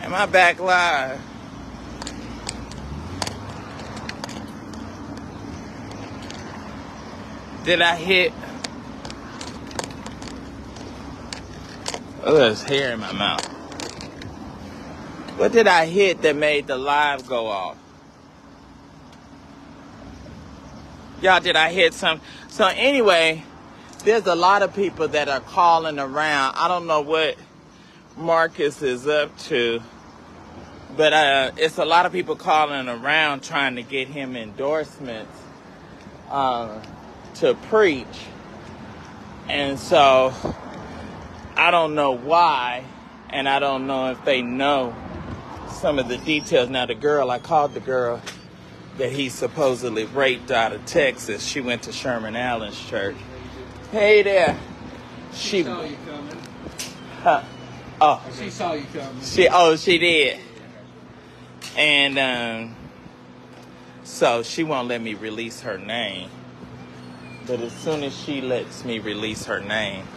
Am I back live? Did I hit? Oh, there's hair in my mouth. What did I hit that made the live go off? Y'all, did I hit some? So anyway, there's a lot of people that are calling around. I don't know what Marcus is up to, but it's a lot of people calling around trying to get him endorsements to preach. And so I don't know why, and I don't know if they know some of the details. Now, I called the girl that he supposedly raped out of Texas. She went to Sherman Allen's church. Hey there. She saw you coming. Huh? Oh. She saw you coming. She did. And so she won't let me release her name. But as soon as she lets me release her name,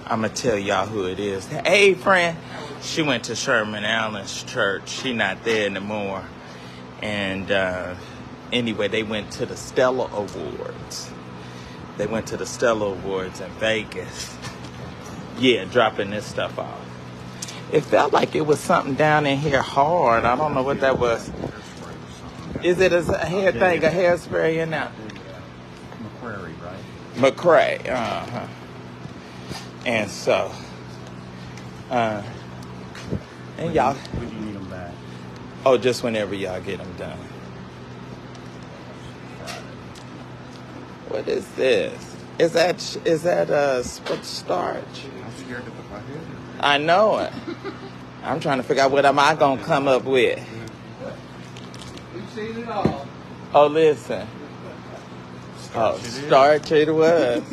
I'm going to tell y'all who it is. Hey, friend. She went to Sherman Allen's church. She not there anymore. And anyway, they went to the Stella Awards. They went to the Stella Awards in Vegas. Yeah, dropping this stuff off. It felt like it was something down in here hard. I don't know what that was. Is it a hair thing, a hairspray in there? McCrary, right? McCray, uh-huh. And so, and y'all. When do you need them back? Oh, just whenever y'all get them done. What is this? Is that starch? I'm scared to put my head in. I know it. I'm trying to figure out what am I gonna come up with. We've seen it all. Oh, listen. Oh, starch it was.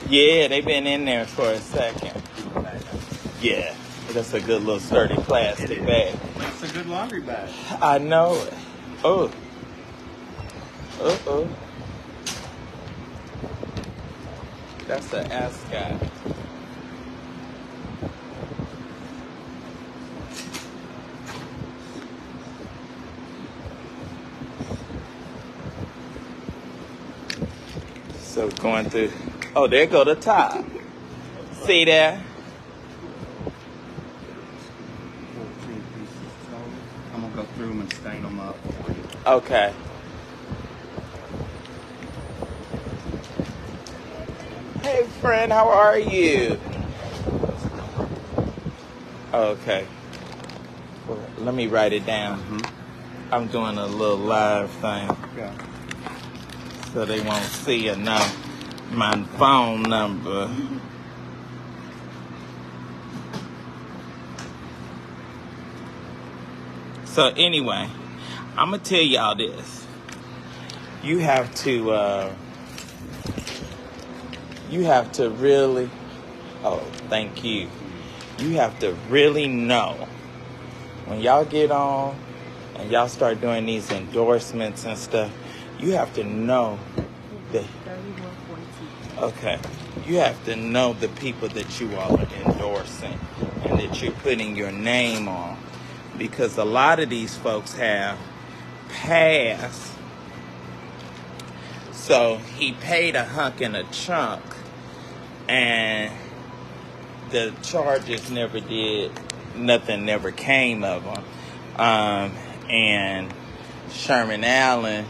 Yeah, they've been in there for a second. Yeah, that's a good little sturdy plastic bag. It's a good laundry bag. I know it. Oh. Uh-oh. That's an ascot. So going through. Oh, there go the top. See there? 14 pieces total. I'm going to go through them and stain them up for you. Okay. Hey, friend, how are you? Okay. Well, let me write it down. Mm-hmm. I'm doing a little live thing. Okay. So they won't see enough. My phone number. So anyway, I'm gonna tell y'all this. You have to really, oh, thank you. You have to really know when y'all get on and y'all start doing these endorsements and stuff, you have to know that, okay, you have to know the people that you all are endorsing and that you're putting your name on. Because a lot of these folks have passed. So he paid a hunk and a chunk, and the charges never did, nothing never came of them. And Sherman Allen,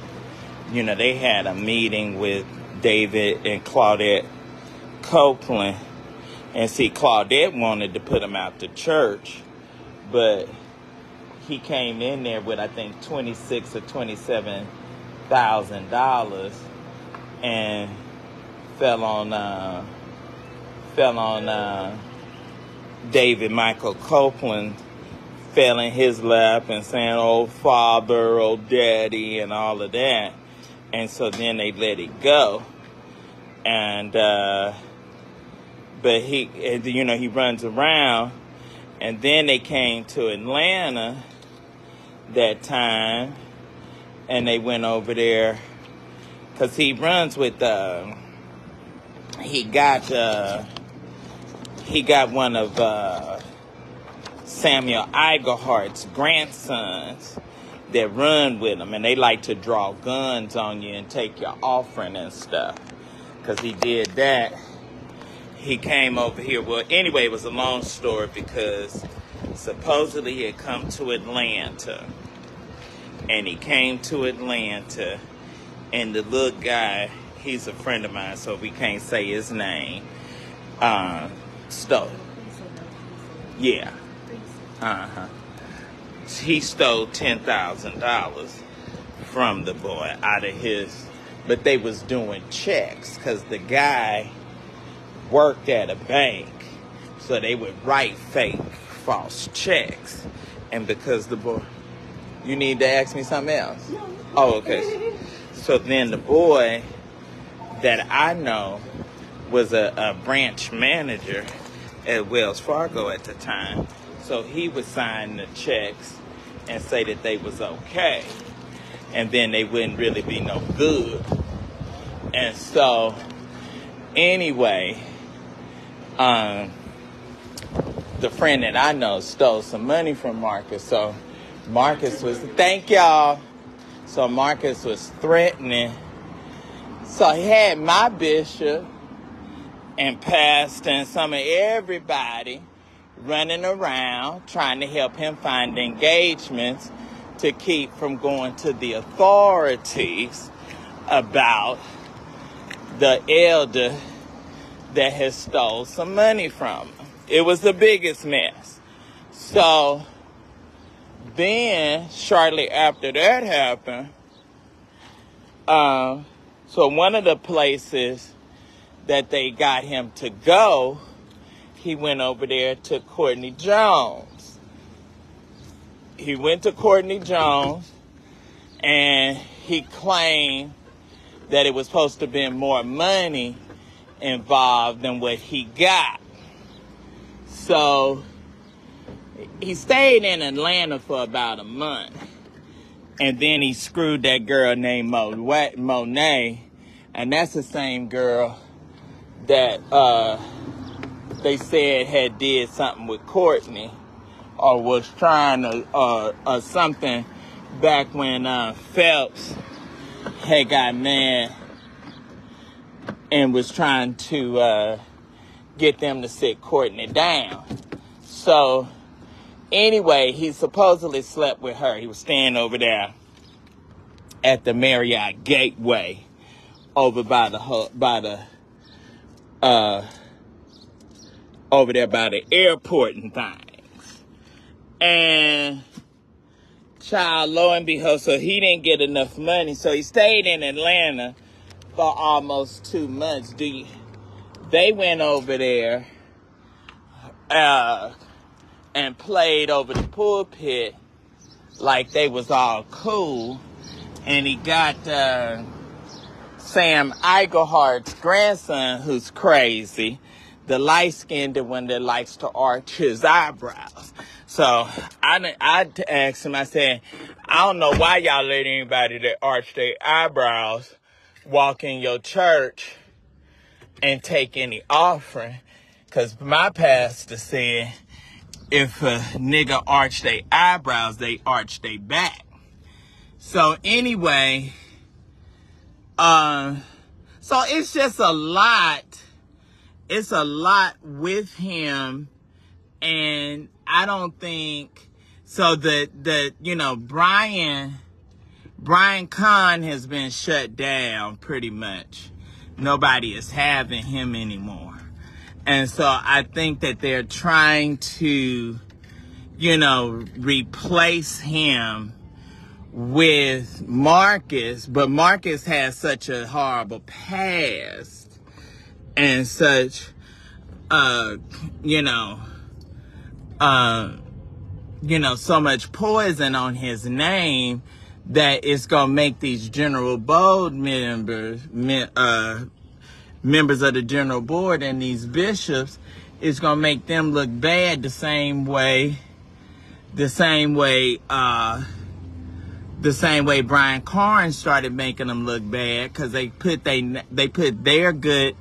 you know, they had a meeting with David and Claudette Copeland. And see, Claudette wanted to put him out to church, but he came in there with, I think, $26,000 or $27,000 and fell on David Michael Copeland, fell in his lap and saying, "Oh, father, oh, daddy," and all of that. And so then they let it go. And, but he, you know, he runs around. And then they came to Atlanta that time, and they went over there, because he runs with he got one of Samuel Igerhart's grandsons that run with him, and they like to draw guns on you and take your offering and stuff. Because he did that. He came over here. Well, anyway, it was a long story because supposedly he had come to Atlanta. And he came to Atlanta, and the little guy, he's a friend of mine, so we can't say his name, stole. Yeah. He stole $10,000 from the boy out of his, but they was doing checks because the guy worked at a bank, so they would write fake, false checks. And because the boy, you need to ask me something else? No. Oh, okay. So then the boy that I know was a branch manager at Wells Fargo at the time. So he would sign the checks and say that they was okay. And then they wouldn't really be no good. And so, anyway, the friend that I know stole some money from Marcus. So Marcus was, thank y'all. So Marcus was threatening. So he had my bishop and pastor and some of everybody running around trying to help him find engagements to keep from going to the authorities about the elder that has stole some money from him. It was the biggest mess. So then, shortly after that happened, so one of the places that they got him to go, he went over there to Courtney Jones. He went to Courtney Jones, and he claimed that it was supposed to have been more money involved than what he got. So he stayed in Atlanta for about a month. And then he screwed that girl named Monet. And that's the same girl that they said had did something with Courtney. Or was trying to, or something back when Phelps had got mad and was trying to get them to sit Courtney down. So anyway, he supposedly slept with her. He was staying over there at the Marriott Gateway, over by the over there by the airport and things. And child, lo and behold, so he didn't get enough money, so he stayed in Atlanta for almost 2 months. They went over there and played over the pulpit like they was all cool. And he got Sam Igerhart's grandson, who's crazy, the light-skinned one that likes to arch his eyebrows. So I asked him, I said, I don't know why y'all let anybody that arch their eyebrows walk in your church and take any offering. Because my pastor said, if a nigga arch their eyebrows, they arch their back. So anyway, so it's just a lot. It's a lot with him. And I don't think, so Brian Kahn has been shut down pretty much. Nobody is having him anymore. And so I think that they're trying to, replace him with Marcus, but Marcus has such a horrible past and such, so much poison on his name that it's gonna make these General Board members of the General Board and these bishops, it's gonna make them look bad the same way Brian Carnes started making them look bad, because they put their good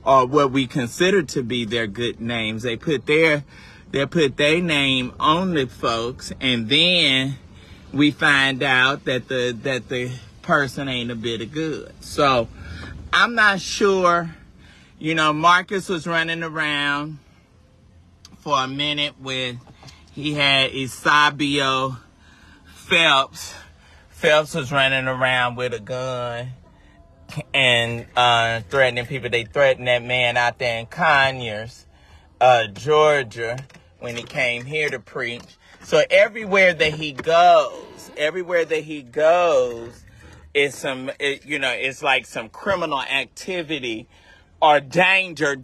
or what we consider to be their good names. They put their name on the folks, and then we find out that the person ain't a bit of good. So I'm not sure. You know, Marcus was running around for a minute with, he had Eusebio Phelps. Phelps was running around with a gun and threatening people. They threatened that man out there in Conyers, Georgia, when he came here to preach. So everywhere that he goes, it's it's like some criminal activity or danger,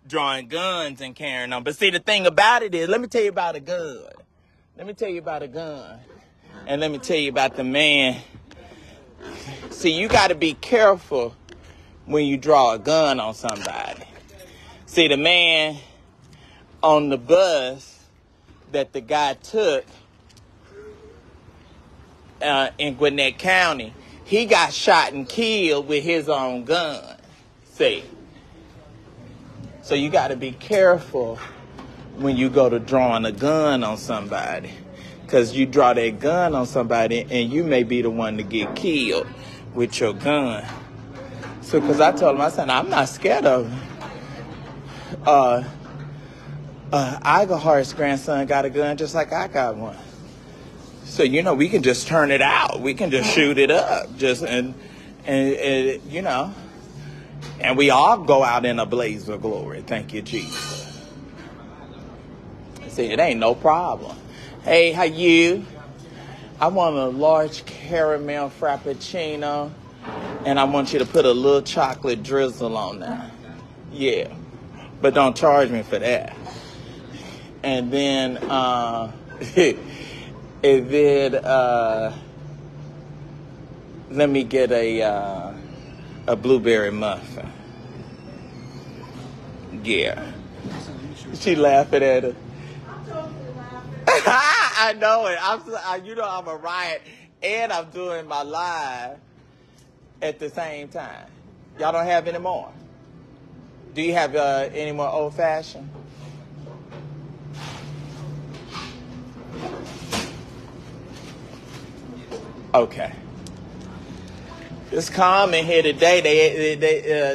drawing guns and carrying them. But see, the thing about it is, let me tell you about a gun. And let me tell you about the man. See, you got to be careful when you draw a gun on somebody. See, the man on the bus that the guy took in Gwinnett County, he got shot and killed with his own gun. See? So you got to be careful when you go to drawing a gun on somebody. Because you draw that gun on somebody and you may be the one to get killed with your gun. So, because I told him, I said, I'm not scared of him. Igelhardt's grandson got a gun just like I got one. So, we can just turn it out. We can just shoot it up. And we all go out in a blaze of glory. Thank you, Jesus. See, it ain't no problem. Hey, how you? I want a large caramel frappuccino, and I want you to put a little chocolate drizzle on that. Yeah, but don't charge me for that. And then, let me get a blueberry muffin. Yeah. She laughing at it. I know it. I'm a riot, and I'm doing my live at the same time. Y'all don't have any more? Do you have any more old fashioned? Okay. It's calm in here today.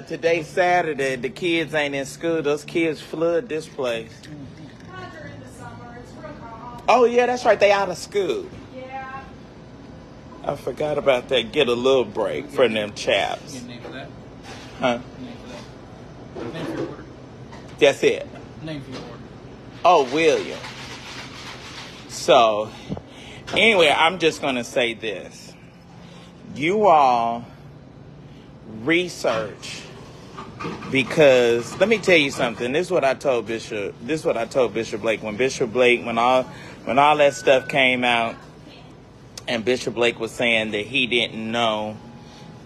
Today's Saturday. The kids ain't in school. Those kids flood this place. During the summer, it's real calm. Oh yeah, that's right. They out of school. Yeah. I forgot about that. Get a little break from them chaps. Get a name for that? Huh? Name for that? Name for your order. That's it. Name for your order. Oh, William. So, anyway, I'm just going to say this. You all research, because let me tell you something. This is what I told Bishop Blake when all that stuff came out, and Bishop Blake was saying that he didn't know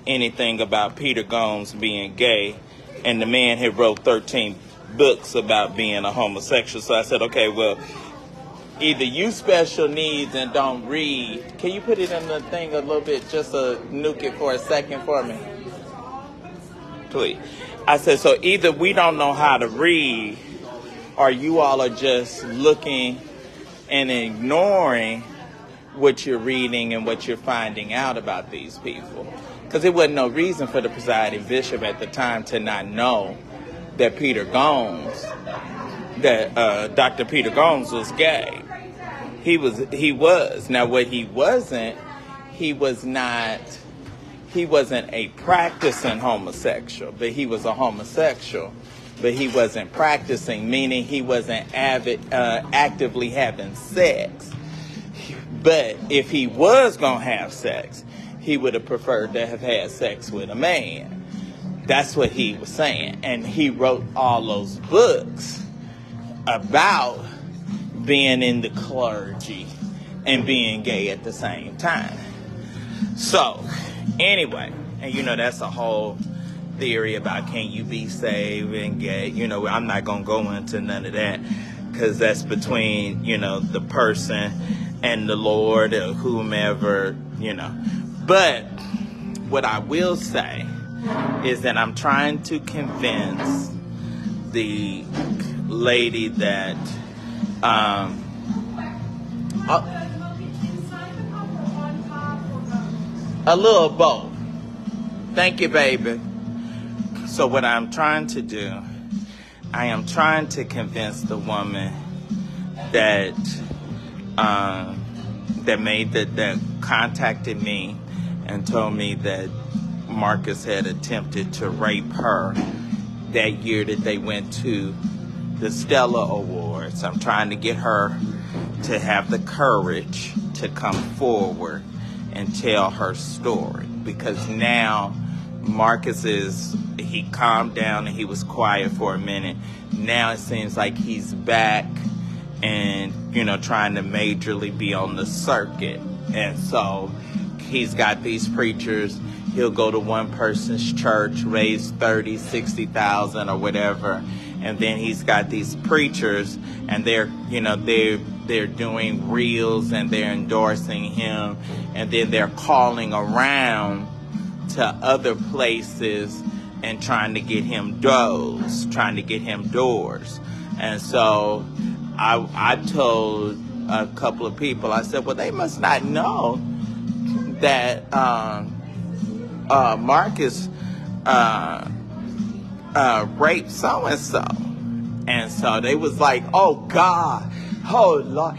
anything about Peter Gomes being gay, and the man had wrote 13 books about being a homosexual. So I said, okay, well, either you special needs and don't read. Can you put it in the thing a little bit, just nuke it for a second for me? Please. I said, so either we don't know how to read, or you all are just looking and ignoring what you're reading and what you're finding out about these people. Because there wasn't no reason for the presiding bishop at the time to not know that Dr. Peter Gomes was gay. He was. Now, what he wasn't a practicing homosexual, but he was a homosexual. But he wasn't practicing, meaning he wasn't actively having sex. But if he was going to have sex, he would have preferred to have had sex with a man. That's what he was saying. And he wrote all those books about being in the clergy and being gay at the same time. So, anyway, and that's a whole theory about can you be saved and gay. I'm not going to go into none of that, because that's between, the person and the Lord or whomever, But what I will say is that I'm trying to convince the lady that a, a little both. Thank you, baby. So what I'm trying to do, I am trying to convince the woman that that contacted me and told me that Marcus had attempted to rape her that year that they went to the Stella Awards. I'm trying to get her to have the courage to come forward and tell her story, because now Marcus he calmed down and he was quiet for a minute. Now it seems like he's back and, trying to majorly be on the circuit. And so he's got these preachers. He'll go to one person's church, raise 30, 60,000 or whatever. And then he's got these preachers, and they're doing reels and they're endorsing him. And then they're calling around to other places and trying to get him doors. And so I told a couple of people, I said, well, they must not know that Marcus raped so-and-so. And so they was like, oh, God, oh, Lord.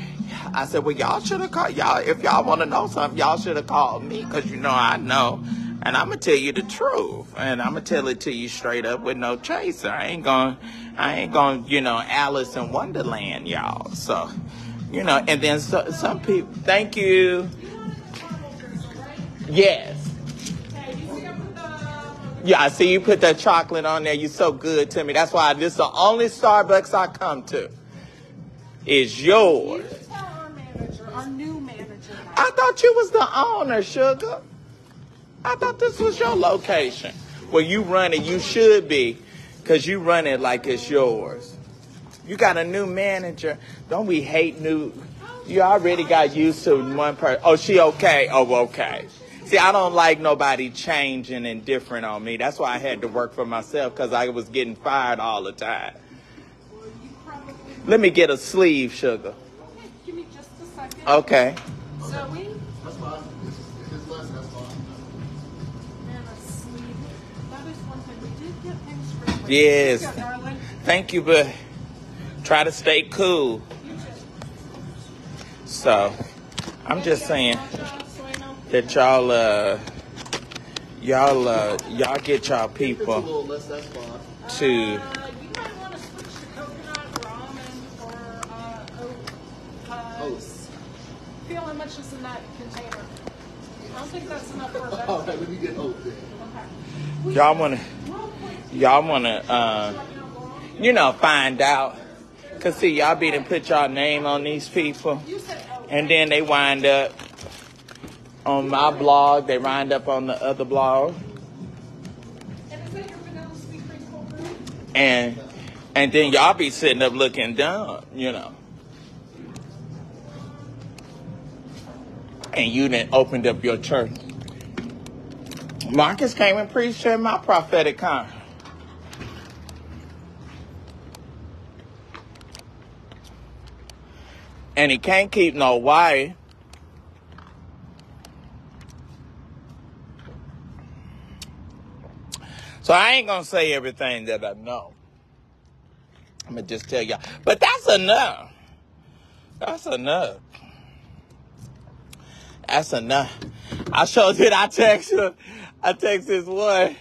I said, well, y'all should have called, if y'all want to know something, y'all should have called me, because I know. And I'm going to tell you the truth. And I'm going to tell it to you straight up with no chaser. I ain't going, Alice in Wonderland, y'all. So, and then some people, thank you. Yes. Yeah, I see you put that chocolate on there. You're so good to me. That's why this is the only Starbucks I come to. It's yours. You tell our new manager. I thought you was the owner, sugar. I thought this was your location. Well, you run it. You should be, because you run it like it's yours. You got a new manager. Don't we hate new? You already got used to one person. Oh, she okay? Oh, okay. See, I don't like nobody changing and different on me. That's why I had to work for myself, because I was getting fired all the time. Let me get a sleeve, sugar. Okay, give me just a second. Okay. Zoe? That's fine. It's less, that's fine. And a sleeve. That is one thing. We did get things for you. Yes. Yeah, darling. Thank you, but try to stay cool. So, I'm just saying that y'all get y'all people to. You might want to switch to coconut ramen or oat. Feel how much is in that container. I don't think that's enough for a bed. Okay, let me get oat then. Okay. Y'all wanna find out. Cause see, y'all be to put y'all name on these people, and then they wind up on my blog. They wind up on the other blog. And is that your vanilla sweet cream cold brew? And then y'all be sitting up looking dumb, And you then opened up your church. Marcus came and preached in my prophetic conference. And he can't keep no wife. So I ain't going to say everything that I know. I'm going to just tell y'all. But that's enough. That's enough. That's enough. I text him. I text this one.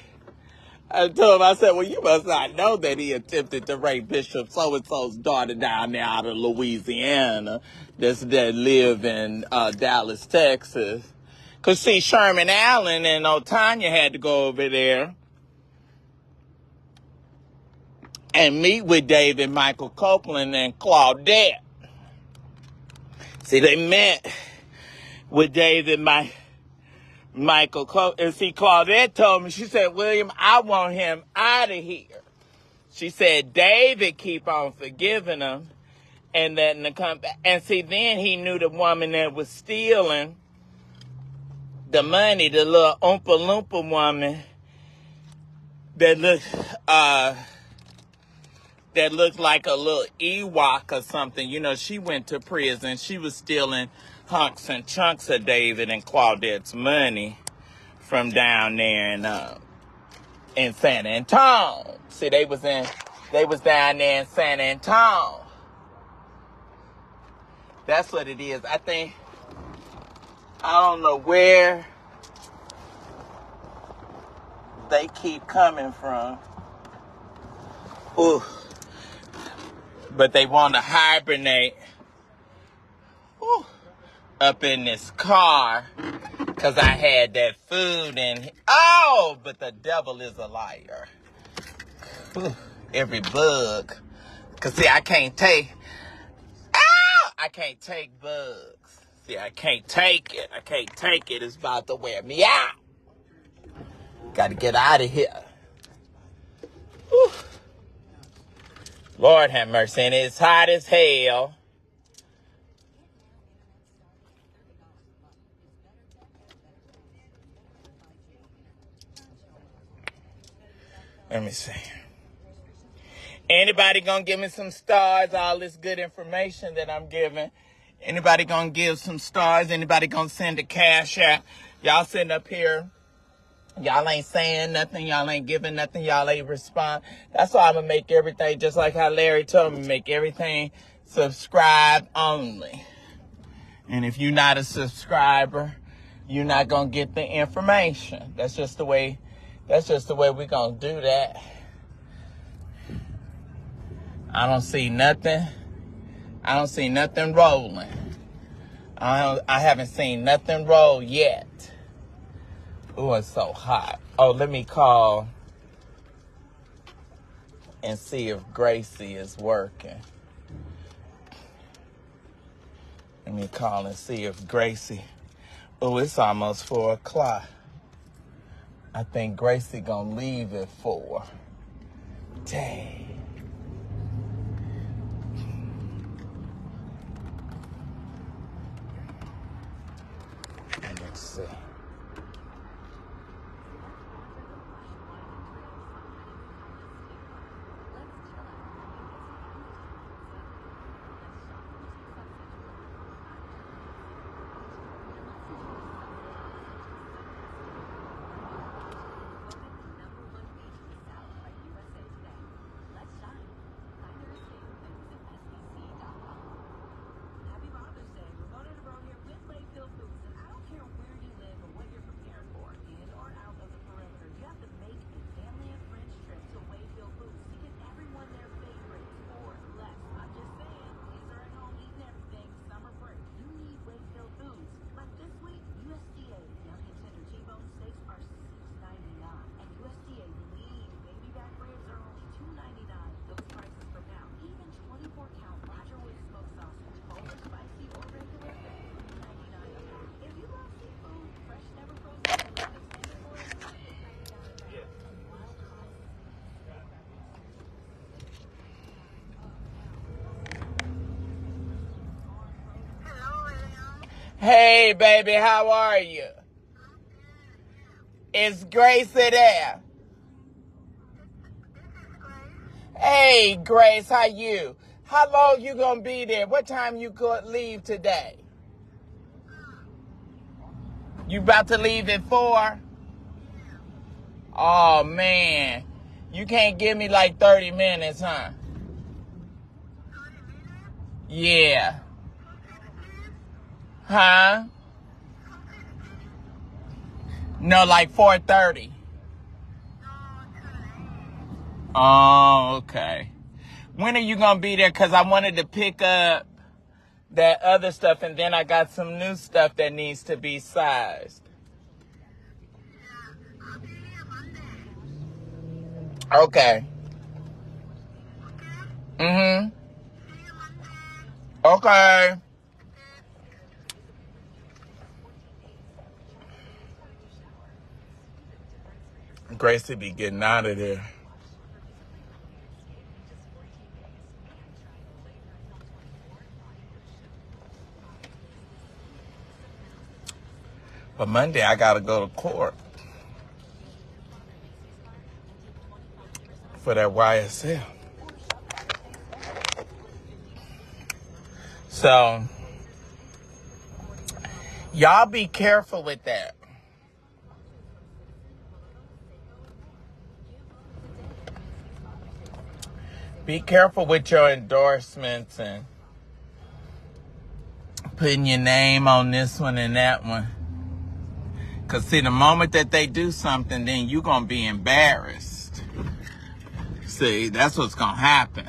I told him, I said, well, you must not know that he attempted to rape Bishop so-and-so's daughter down there out of Louisiana that live in Dallas, Texas. Because, see, Sherman Allen and Tanya had to go over there and meet with David Michael Copeland and Claudette. See, they met with David Michael Copeland. And see, Claudette told me, she said, William, I want him out of here. She said, David keep on forgiving him and letting him come back. And see, then he knew the woman that was stealing the money, the little Oompa Loompa woman that looked like a little Ewok or something. You know, she went to prison. She was stealing hunks and chunks of David and Claudette's money from down there in San Antonio. See, they was down there in San Antonio. That's what it is. I don't know where they keep coming from. Ooh. But they want to hibernate up in this car because I had that food in. Oh, but the devil is a liar. Ooh, every bug. Because, see, I can't take bugs. See, I can't take it. It's about to wear me out. Got to get out of here. Whew. Lord have mercy. And it's hot as hell. Let me see. Anybody gonna give me some stars? All this good information that I'm giving. Anybody gonna give some stars? Anybody gonna send a cash out? Y'all sitting up here. Y'all ain't saying nothing. Y'all ain't giving nothing. Y'all ain't respond. That's why I'm going to make everything, just like how Larry told me, make everything subscribe only. And if you're not a subscriber, you're not going to get the information. That's just the way we're going to do that. I don't see nothing rolling. I haven't seen nothing roll yet. Oh, it's so hot. Oh, let me call and see if Gracie is working. Let me call and see if Gracie. Oh, it's almost 4 o'clock. I think Gracie gonna leave at 4. Dang. Let's see. Hey, baby, how are you? Is Gracie there? Hey, Grace, how you? How long you gonna be there? What time you could leave today? You about to leave at 4? Oh, man. You can't give me like 30 minutes, huh? Yeah. Huh? No, like 4:30. Oh, okay. When are you going to be there? Because I wanted to pick up that other stuff, and then I got some new stuff that needs to be sized. Okay. Mm-hmm. Okay. Gracie be getting out of there. But Monday, I got to go to court. for that YSL. So, y'all be careful with that. Be careful with your endorsements and putting your name on this one and that one. Because, see, the moment that they do something, then you're going to be embarrassed. See, that's what's going to happen.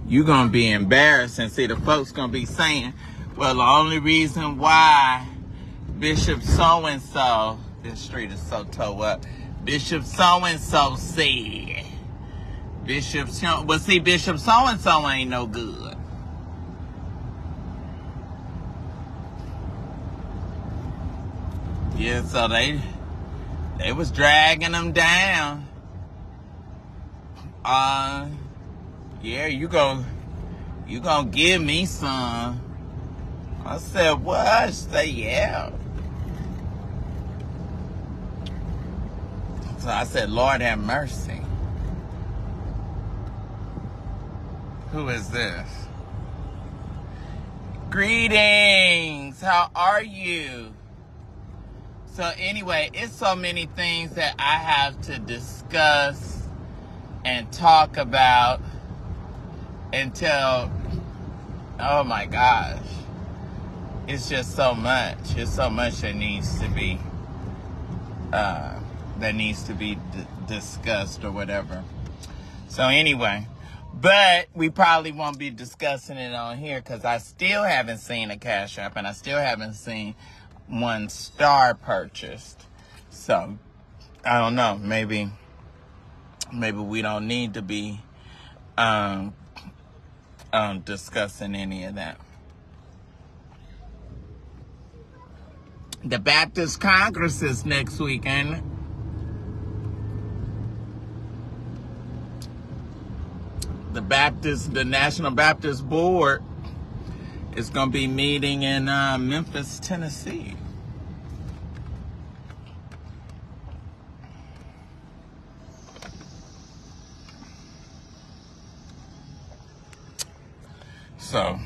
You're going to be embarrassed, and see, the folks going to be saying, well, the only reason why Bishop so-and-so, this street is so toe up, Bishop so-and-so said, Bishop so-and-so ain't no good. Yeah, so they was dragging them down. Yeah, you gonna give me some. I said, what? I said, yeah. So I said, Lord have mercy. Who is this? Greetings. How are you? So anyway, it's so many things that I have to discuss and talk about until, oh my gosh, it's just so much. It's so much that needs to be discussed or whatever. So anyway, but we probably won't be discussing it on here because I still haven't seen a Cash App and I still haven't seen one star purchased. So I don't know. Maybe we don't need to be discussing any of that. The Baptist Congress is next week, ain't it? The National Baptist Board is going to be meeting in Memphis, Tennessee. So,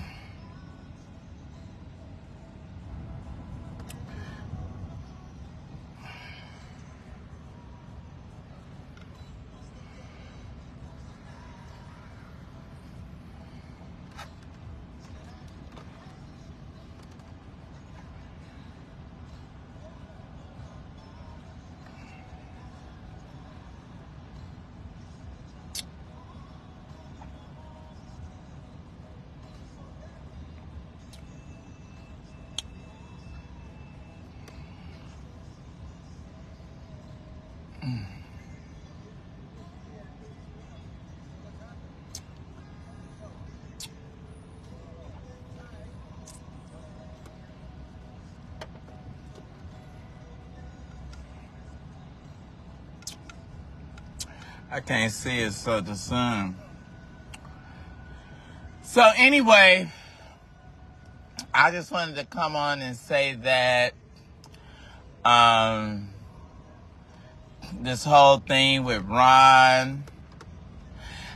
I can't see it, so the sun. So anyway, I just wanted to come on and say that this whole thing with Ron.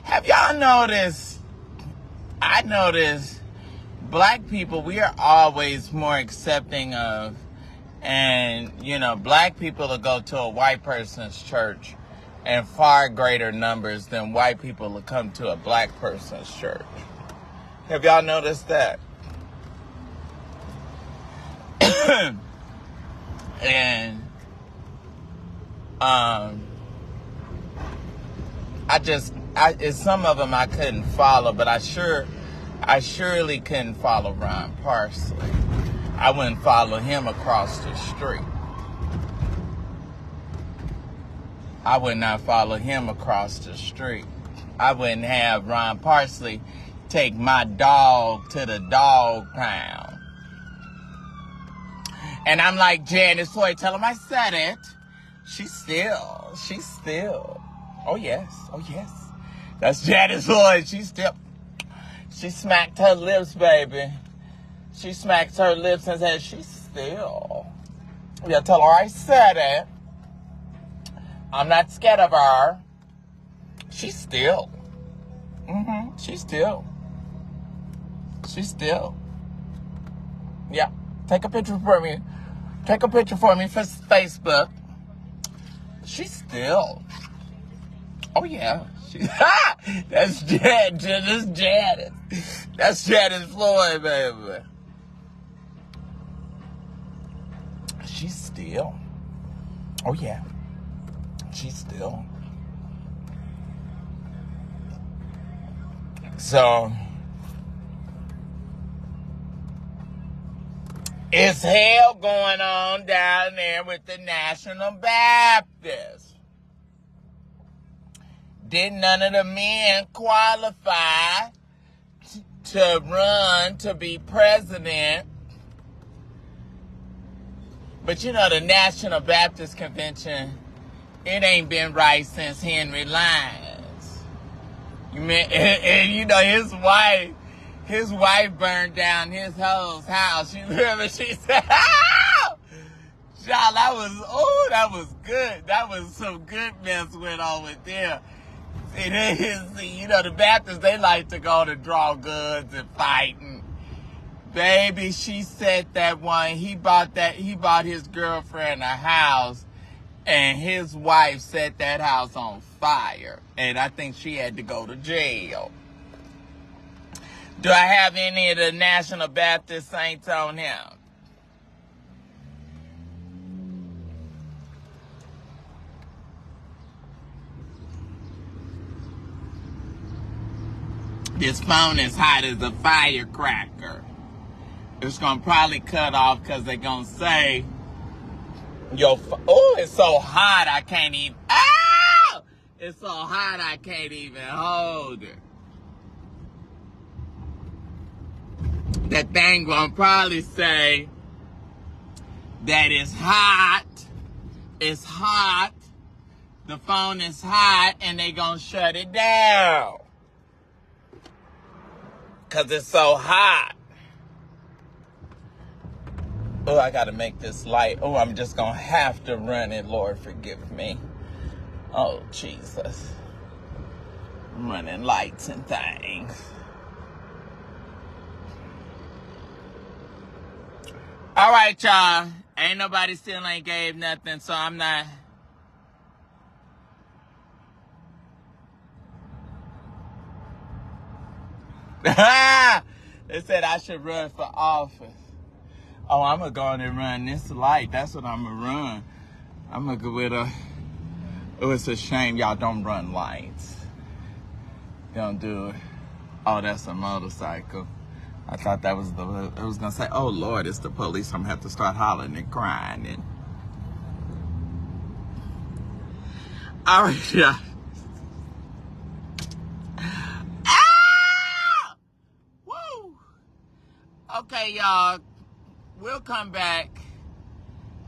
Have y'all noticed? I noticed black people, we are always more accepting of, and black people will go to a white person's church in far greater numbers than white people will come to a black person's church. Have y'all noticed that? And some of them I couldn't follow, but I surely couldn't follow Ron Parsley. I wouldn't follow him across the street. I would not follow him across the street. I wouldn't have Ron Parsley take my dog to the dog pound. And I'm like, Janice Floyd, tell him I said it. She's still. Oh, yes. That's Janice Floyd. She smacked her lips, baby. She smacked her lips and said, she's still. Yeah, tell her I said it. I'm not scared of her. She's still. She's still. Yeah. Take a picture for me. Take a picture for me for Facebook. She's still. Oh, yeah. That's Janice. That's Janice. That's Janice Floyd, baby. She's still. Oh, yeah. She's still. So, it's hell going on down there with the National Baptist. Didn't none of the men qualify to run to be president? But you know, the National Baptist Convention, it ain't been right since Henry Lyons. And you know, his wife burned down his whole house. You remember she said, "Oh, child, that was good. That was some good mess went on with them." See, you know, the Baptists, they like to go to draw guns and fighting. Baby, she said that one, he bought his girlfriend a house, and his wife set that house on fire. And I think she had to go to jail. Do I have any of the National Baptist saints on him? This phone is hot as a firecracker. It's going to probably cut off because they're going to say, oh, it's so hot I can't even, oh! It's so hot I can't even hold it. That thing going to probably say that it's hot, the phone is hot, and they going to shut it down. Because it's so hot. Oh, I got to make this light. Oh, I'm just going to have to run it. Lord, forgive me. Oh, Jesus. I'm running lights and things. All right, y'all. Ain't nobody still ain't gave nothing, so I'm not. They said I should run for office. Oh, I'm going to go on and run this light. That's what I'm going to run. I'm going to go with a... Oh, it's a shame y'all don't run lights. Don't do it. Oh, that's a motorcycle. I thought that was I was going to say, oh, Lord, it's the police. I'm going to have to start hollering and crying. And... All right, y'all. Ah! Woo! Okay, y'all. We'll come back.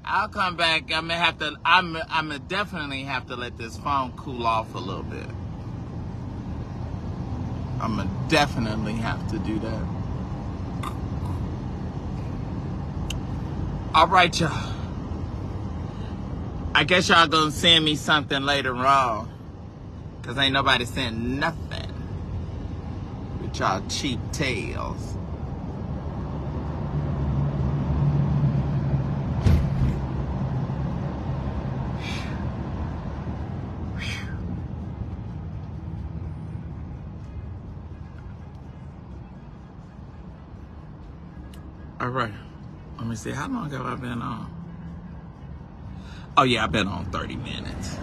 I'll come back. I'm gonna definitely have to let this phone cool off a little bit. I'm gonna definitely have to do that. All right, y'all. I guess y'all gonna send me something later on, cause ain't nobody sent nothing with y'all cheap tails. All right, let me see. How long have I been on? Oh, yeah, I've been on 30 minutes.